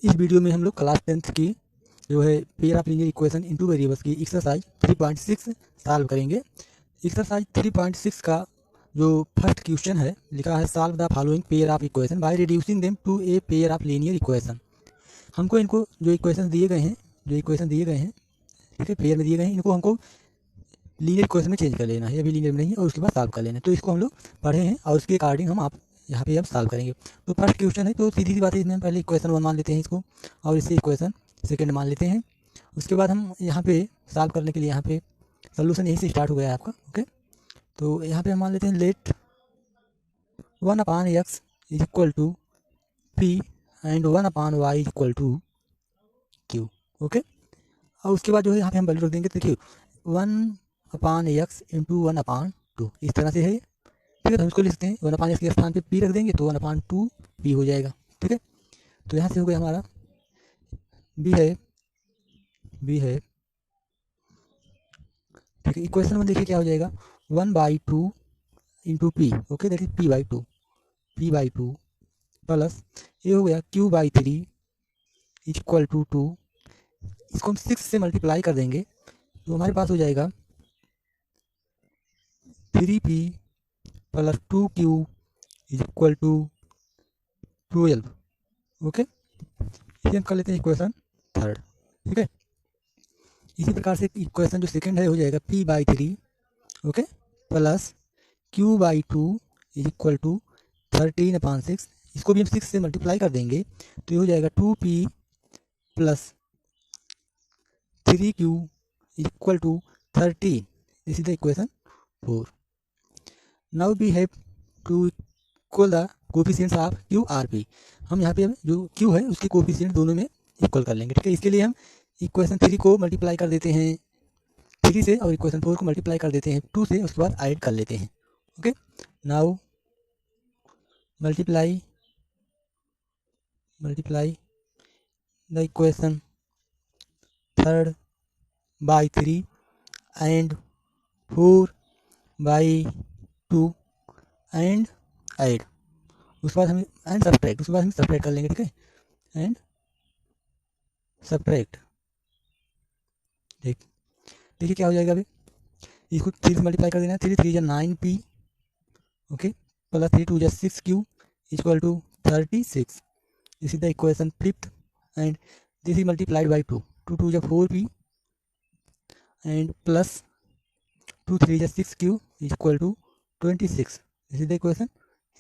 इस वीडियो में हम लोग क्लास 10th की जो है pair of linear equation in two variables की एक्सरसाइज 3.6 सॉल्व करेंगे। एक्सरसाइज 3.6 का जो फर्स्ट क्वेश्चन है लिखा है solve the following pair of equation by reducing them to a pair of linear equation. हमको इनको जो इक्वेशन दिए गए हैं ठीक है, पेयर में दिए गए हैं, इनको हमको लीनियर इक्वेशन में चेंज कर लेना है, अभी लीनियर में नहीं है, और उसके बाद सॉल्व कर लेना है। तो इसको हम लोग पढ़े हैं और उसके अकॉर्डिंग हम आप यहाँ पे अब सॉल्व करेंगे। तो फर्स्ट क्वेश्चन है, तो सीधी सी बात है, इसमें हम पहले इक्वेशन 1 मान लेते हैं इसको, और इससे इक्वेशन सेकंड मान लेते हैं। उसके बाद हम यहाँ पे सॉल्व करने के लिए यहाँ पे सोल्यूशन यहीं से स्टार्ट हो गया है आपका। ओके, तो यहाँ पे हम मान लेते हैं let 1/x is equal to p and 1/y is equal to q. Okay, और उसके बाद जो है यहाँ पे हम वैल्यू रख देंगे। देखिए 1/x इंटू 1/2 इस तरह से है, ठीक है। तो हम इसको लिख सकते हैं 1/x के स्थान पे p रख देंगे तो 1/2 p हो जाएगा, ठीक है। तो यहाँ से हो गया हमारा b है ठीक है। इक्वेशन में देखिए क्या हो जाएगा 1/2 into P, okay, that is p/2 plus ये हो गया q/3 इज इक्वल टू 2। इसको हम 6 से मल्टीप्लाई कर देंगे तो हमारे पास हो जाएगा 3p plus 2q is equal to 12। Okay, इसे हम कर लेते हैं इक्वेशन थर्ड, ठीक है। इसी प्रकार से इक्वेशन जो सेकंड है हो जाएगा p/3, okay, plus q/2 is equal to 13/6। इसको भी हम 6 से मल्टीप्लाई कर देंगे तो ये हो जाएगा 2p plus 3q is equal to 13। This is the equation 4। Now we have to equal the coefficients of q r p। हम यहाँ पे जो q है उसके कोफिशिएंट दोनों में इक्वल कर लेंगे, ठीक है। इसके लिए हम इक्वेशन 3 को मल्टीप्लाई कर देते हैं 3 से, और इक्वेशन 4 को मल्टीप्लाई कर देते हैं 2 से, उसके बाद ऐड कर लेते हैं। Okay, now multiply the equation third by 3 and 4/2 and add, उसके बाद हम एंड सब्ट्रैक्ट, उसके बाद हम सब्ट्रैक्ट कर लेंगे, ठीक है। एंड सब्ट्रैक्ट, देखिए क्या हो जाएगा अभी, इसको 3 से मल्टीप्लाई कर देना है। 3 3 या 9p, ओके, प्लस 3 2 या 6q equal to 36। This is the equation fifth and this is multiplied by 2 2 2 या 4p एंड प्लस 2 3 या 6q equal to 26। This is the equation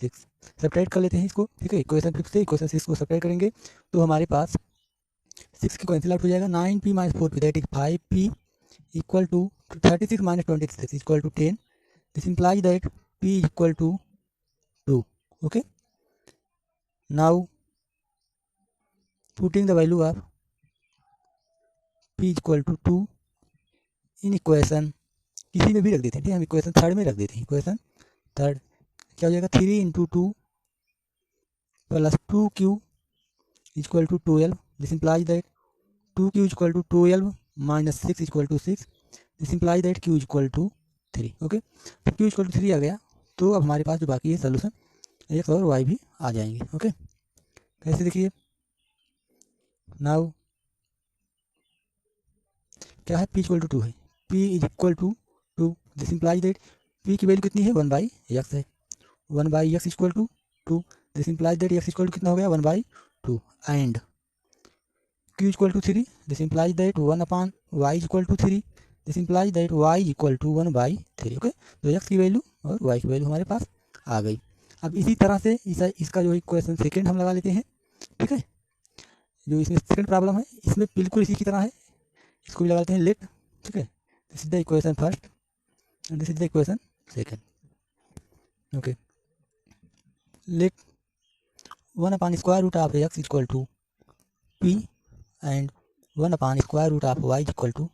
6। Subtract कर लेते हैं इसको, ठीक है। इक्वेशन 5 से इक्वेशन 6 को सब्ट्रैक्ट करेंगे तो हमारे पास 6 की कैंसिल आउट हो जाएगा। 9p minus 4p that is 5p equal to 36 minus 26 equal to 10। This implies that p is equal to 2. Okay, now putting the value of p is equal to 2 in equation किसी में भी रख देते हैं, ठीक है। हम इक्वेशन थर्ड में रख देते हैं। इक्वेशन थर्ड क्या हो जाएगा 3 into 2 plus 2q equal to 12। This implies that 2q equal to 12 minus 6 equal to 6। This implies that q equal to 3। Okay, तो q इक्वल टू 3 आ गया तो अब हमारे पास जो बाकी है सोल्यूशन x और y भी आ जाएंगे। ओके, कैसे देखिए, नाउ क्या है p इक्वल टू 2 है, p is equal to 2। This implies that p की वैल्यू कितनी है 1/x है, 1/x equal to 2। This implies that x equal to कितना हो गया 1/2 and q equal to 3। This implies that 1/y equal to 3। This implies that y equal to 1/3। Okay, तो x की value और y की वैल्यू हमारे पास आ गई। अब इसी तरह से इसका जो इक्वेशन सेकेंड हम लगा लेते हैं, ठीक है। जो इसमें सेकंड प्रॉब्लम है इसमें बिल्कुल इसी की तरह है, इसको भी लगाते हैं लेट, ठीक है। This is the equation first and this is the equation second. Okay, let one by square root of x equal to p and one by square root of y equal to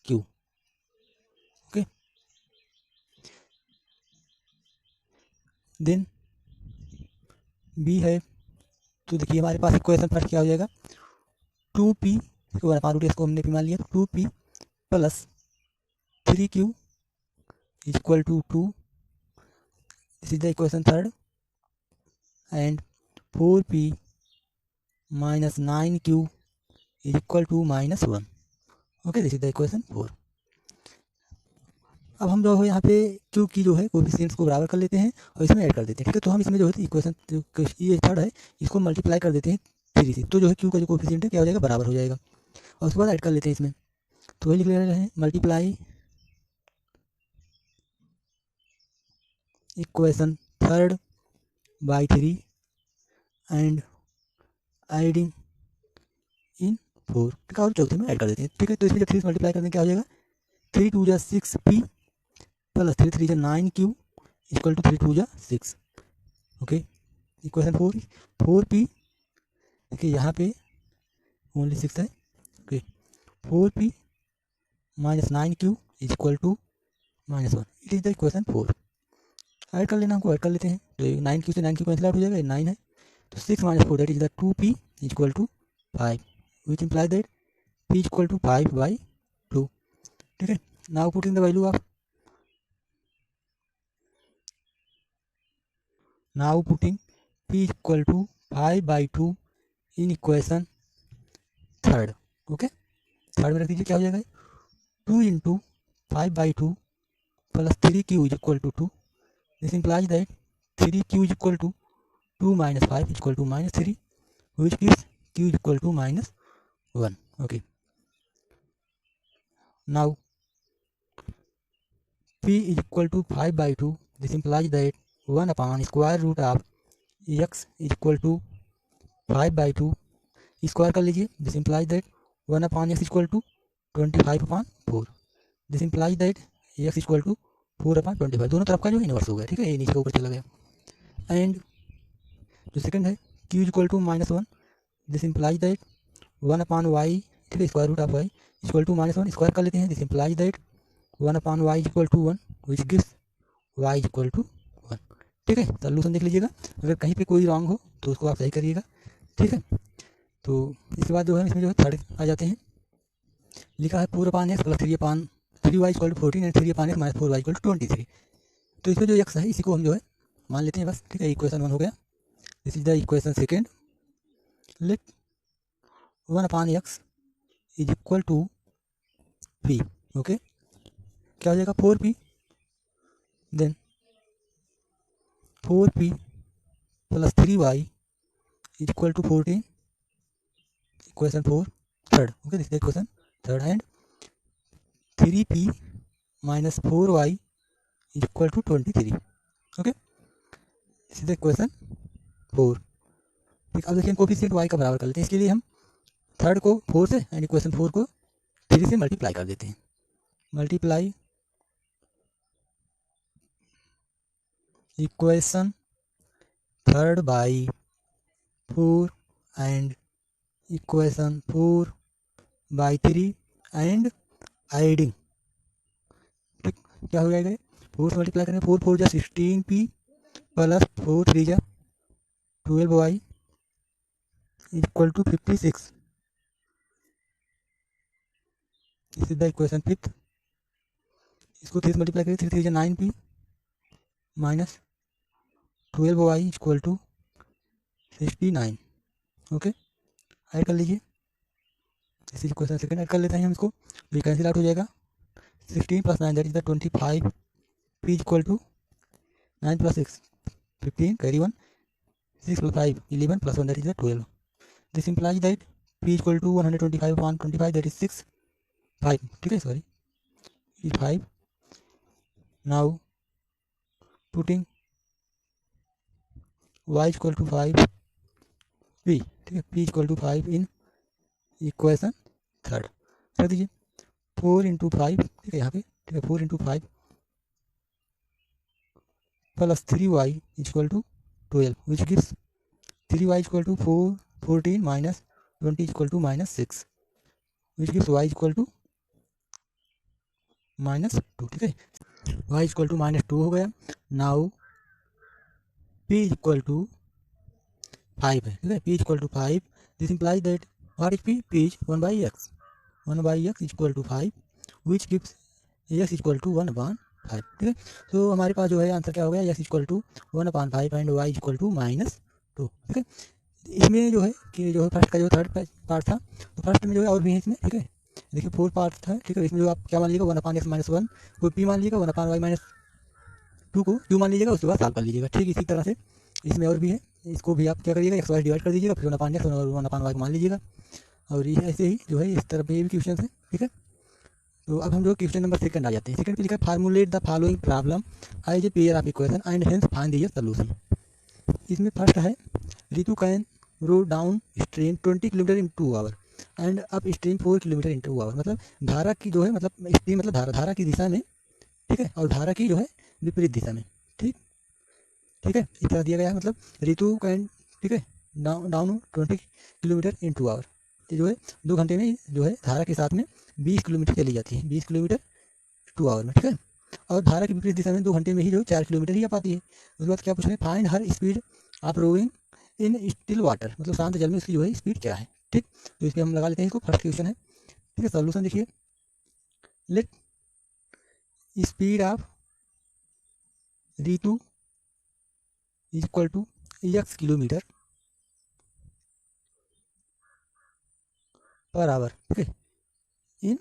q। Okay, then b है, तो देखिए हमारे पास equation first क्या हो जाएगा 2p, 1/√x को हमने p मान लिया, 2p plus 3q equal to 2। This is the equation third and 4p minus 9q is equal to -1। Okay, this is the equation 4। अब हम जो है यहाँ पे q की जो है कोफिशिएंट्स को बराबर कर लेते हैं और इसमें ऐड कर देते हैं। ठीक है, तो हम इसमें जो है इक्वेशन ये थर्ड है, इसको मल्टीप्लाई कर देते हैं 3 से, तो जो है q का जो कोफिशिएंट है क्या हो जाएगा, बराबर हो जाएगा। और उसके बाद ऐड कर लेते हैं इसमें, तो वही लिख रहे हैं multiply equation third by 3 and adding in 4। ठीक है, और चौथे में ऐड कर देते हैं। ठीक है, तो इसमें जब 3 से मल्टीप्लाई करते हैं क्या हो जाएगा, 3 2 जा 6p प्लस 3 3 जा 9q इक्वल टू 3 2 जा 6। ओके, इक्वेशन 4p देखिए यहाँ पे ओनली 6 है। Okay, 4p minus 9q is equal to -1। It is the equation 4। Add कर लेना, हमको ऐड कर लेते हैं, तो 9q से 9q कैंसिल आउट हो जाएगा, 9 है, तो 6 minus 4 that is the 2p is equal to 5 which imply that p is equal to 5/2। ठीक है, now putting the value of p is equal to 5/2 in equation third. Okay, third में रख दीजिए, क्या हो जाएगा, 2 into 5/2 plus 3q is equal to 2। This implies that 3q is equal to 2 minus 5 is equal to -3, which gives q is equal to -1. Okay, now p is equal to 5/2. This implies that 1 upon square root of x is equal to 5/2 square कर लीजिए। This implies that 1 upon x equal to 25/4। This implies that x equal to 4/25। दोनों तरफ का जो inverse हो गया। ठीक है, ये नीचे का ऊपर चला गया। एंड जो सेकंड है q equal to -1। This implies that 1 upon y, ठीक है, square root of y equal to -1 square कर लेते हैं। This implies that 1 upon y equal to 1 which gives y equal to 1। ठीक है, सॉल्यूशन देख लीजिएगा, अगर कहीं पे कोई रॉन्ग हो तो उसको आप सही करिएगा। ठीक है, तो इसके बाद जो है इसमें जो है थर्ड आ जाते हैं, लिखा है 4/x plus 3y equal to 14 and 3/x minus 4y equal to 23। तो इसमें जो x है इसी को हम जो है मान लेते हैं बस। ठीक है, इक्वेशन 1 हो गया। This is the equation second. Let 1/x is equal to p। Okay, क्या हो जाएगा, 4p, then 4p plus 3y is equal to 14, equation 4 third. Okay, this is the equation third and 3p minus 4y is equal to 23। Okay, this is the equation 4। ठीक, अब देखिए coefficient y का बराबर कर लेते हैं। इसके लिए हम थर्ड को 4 से एंड इक्वेशन 4 को 3 से मल्टीप्लाई कर देते हैं। Multiply equation third by 4 and equation 4 by 3 and adding. ठीक, क्या हो जाएगा, 4 से मल्टीप्लाई करेंगे, 4 4 जा 16p प्लस 4 3 जा 12y equal to 56। This is the equation fifth. इसको 3 से मल्टीप्लाई करें, 3 3 जा 9p minus 12y equal to 69। Okay, add कर लीजिए, this is equation second. Add कर लेते हैं हम इसको, ये कैंसिल आउट हो जाएगा। 16 plus 9 that is the 25 p equal to 9 plus 6 15 carry 1 6 plus 5 11 plus 1 that is the 12। This implies that p equal to 125/25 that is 6 5। ठीक है, sorry is 5। Now putting y equal to 5 p। ठीक है, p equal to 5 in equation third कर दीजिए। 4 into 5, ठीक है यहाँ पे, ठीक है, 4 into 5 plus 3y equal to 12 which gives 3y equal to 14 minus 20 equal to -6 which gives y equal to -2। ठीक है, y इक्वल टू -2 हो गया। नाउ p इक्वल टू 5 है। ठीक है, p equal to 5। This implies that what is p is 1/x 1/x equal to 5 which gives x equal to 1/5। ठीक है, तो हमारे पास जो है आंसर क्या हो गया, x equal to 1/5 and y equal to -2। ठीक है, इसमें जो है कि जो है फर्स्ट का जो थर्ड पार्ट था, तो फर्स्ट में जो है और भी है इसमें, ठीक है। देखिए 4 पार्ट था, ठीक है। इसमें जो आप क्या मान लीजिएगा 1/x-1 को p मान लीजिएगा, 1/y-2 को q मान लीजिएगा, उसके बाद सॉल्व कर लीजिएगा, ठीक। इसी तरह से इसमें और भी है, इसको भी आप क्या करिएगा x y डिवाइड कर दीजिएगा, फिर 1/x और 1/y मान लीजिएगा, और ये ऐसे ही जो है इस तरह पे ये भी क्वेश्चन है, ठीक है। तो अब हम जो क्वेश्चन नंबर सेकंड आ जाते हैं। सेकंड पे लिखा है formulate the following problem as a pair of equation and hence find the solution. इसमें फर्स्ट है Ritu can row down stream 20 kilometre in 2 hour and up stream 4 kilometre in 2 hour. मतलब धारा की जो है, मतलब स्ट्रीम मतलब धारा की दिशा में, ठीक है, और धारा की जो है विपरीत दिशा में, ठीक ठीक है। इस तरह दिया गया है, मतलब रितु कैन, ठीक है, डाउन 20 किलोमीटर इन 2 आवर, जो है 2 घंटे में जो है धारा के साथ में 20 किलोमीटर चली जाती है, 20 किलोमीटर 2 आवर में, ठीक है। और धारा की विपरीत दिशा में 2 घंटे में ही जो 4 किलोमीटर ही आ पाती है। उसके बाद क्या पूछ रहे हैं, find her speed of rowing in still water, मतलब शांत जल में उसकी जो है स्पीड क्या है, ठीक। तो इसमें हम लगा लेते हैं इसको, फर्स्ट क्वेश्चन है, ठीक है। सॉल्यूशन देखिए, let speed of Ritu is equal to x kilometre per hour, ठीक है, इन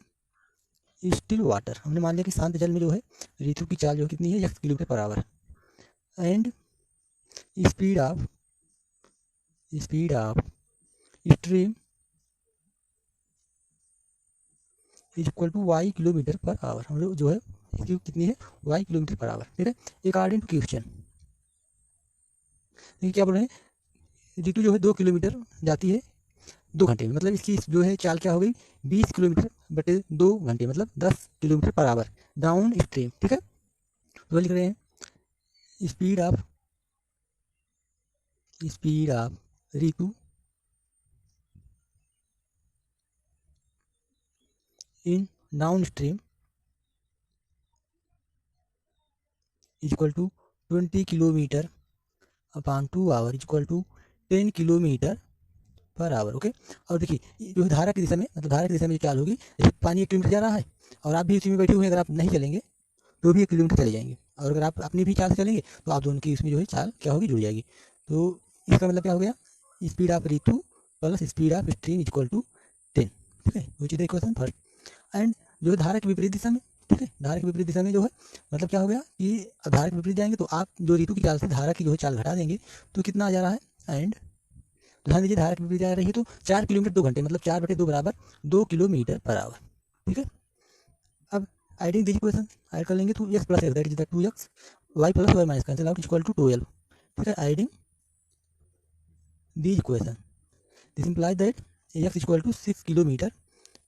स्टिल वाटर। हमने मान लिया कि शांत जल में जो है रितु की चाल जो कितनी है, x kilometre per hour, and speed of stream is equal to y kilometre per hour. हम लोग जो है इसकी कितनी है, y किलोमीटर पर आवर, ठीक है। अकॉर्डिंग टू क्वेश्चन, देखिए क्या बोल रहे हैं, रितु जो है 2 किलोमीटर जाती है 2 घंटे में, मतलब इसकी जो है चाल क्या हो गई, 20 किलोमीटर बटे 2 घंटे, मतलब 10 kilometre per our down stream, ठीक है। तो लिख रहे हैं speed of Ritu in down stream is equal to 20 kilometre upon 2 hour is equal to 10 kilometre per hour, okay. और देखिए जो धारा की दिशा में, मतलब धारा की दिशा में जो चाल होगी, जैसे पानी 1 किलोमीटर जा रहा है और आप भी उसी में बैठे हुए हैं, अगर आप नहीं चलेंगे तो भी 1 किलोमीटर चले जाएंगे, और अगर आप अपनी भी चाल से चलेंगे तो आप दोनों की उसमें जो है चाल क्या होगी, जुड़ जाएगी। तो इसका मतलब क्या हो गया, speed of Ritu plus speed of stream is equal to 10, ठीक है। Which is the equation first. And जो है धारा के विपरीत दिशा में, ठीक है, धारा के विपरीत दिशा में जो है मतलब क्या हो गया कि धारा के विपरीत जाएंगे तो आप जो रितु की चाल से धारा की जो है चाल घटा देंगे, तो कितना आ जा रहा है, एंड ध्यान दीजिए धारा की विपरीत जा रही है तो 4 किलोमीटर 2 घंटे, मतलब 4/2 बराबर 2 किलोमीटर पर आवर, ठीक है। अब आइडिंग दिस इक्वेशन ऐड कर लेंगे तो x plus x that is the 2x y plus y minus cancel out equal to 12, ठीक है। Adding this equation this implies that x equal to 6 kilometre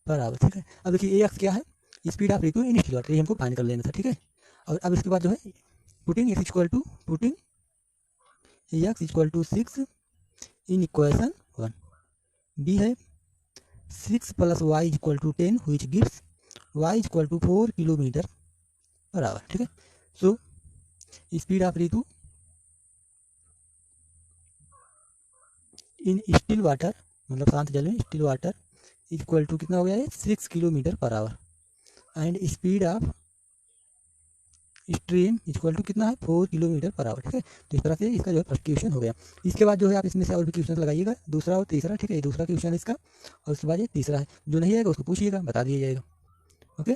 per hour, ठीक है। अब देखिए ax क्या है, speed of Ritu in still water, ये हमको फाइंड कर लेना था, ठीक है। और अब इसके बाद जो है putting x equal to 6 in equation 1, बी है 6 plus y equal to 10 which gives y equal to 4 kilometre per hour, ठीक है। So speed of Ritu in still water, मतलब शांत जल में स्टिल वाटर इक्वल टू कितना हो गया है, 6 kilometre per hour, and speed of stream equal to कितना है, 4 किलोमीटर पर आवर, ठीक है। तो इस तरह से इसका जो है फर्स्ट क्वेश्चन हो गया। इसके बाद जो है आप इसमें से और भी क्वेश्चन लगाइएगा, दूसरा और तीसरा, ठीक है। दूसरा क्वेश्चन इसका, और उसके बाद ये तीसरा है, जो नहीं आएगा उसको पूछिएगा, बता दिया जाएगा, ओके।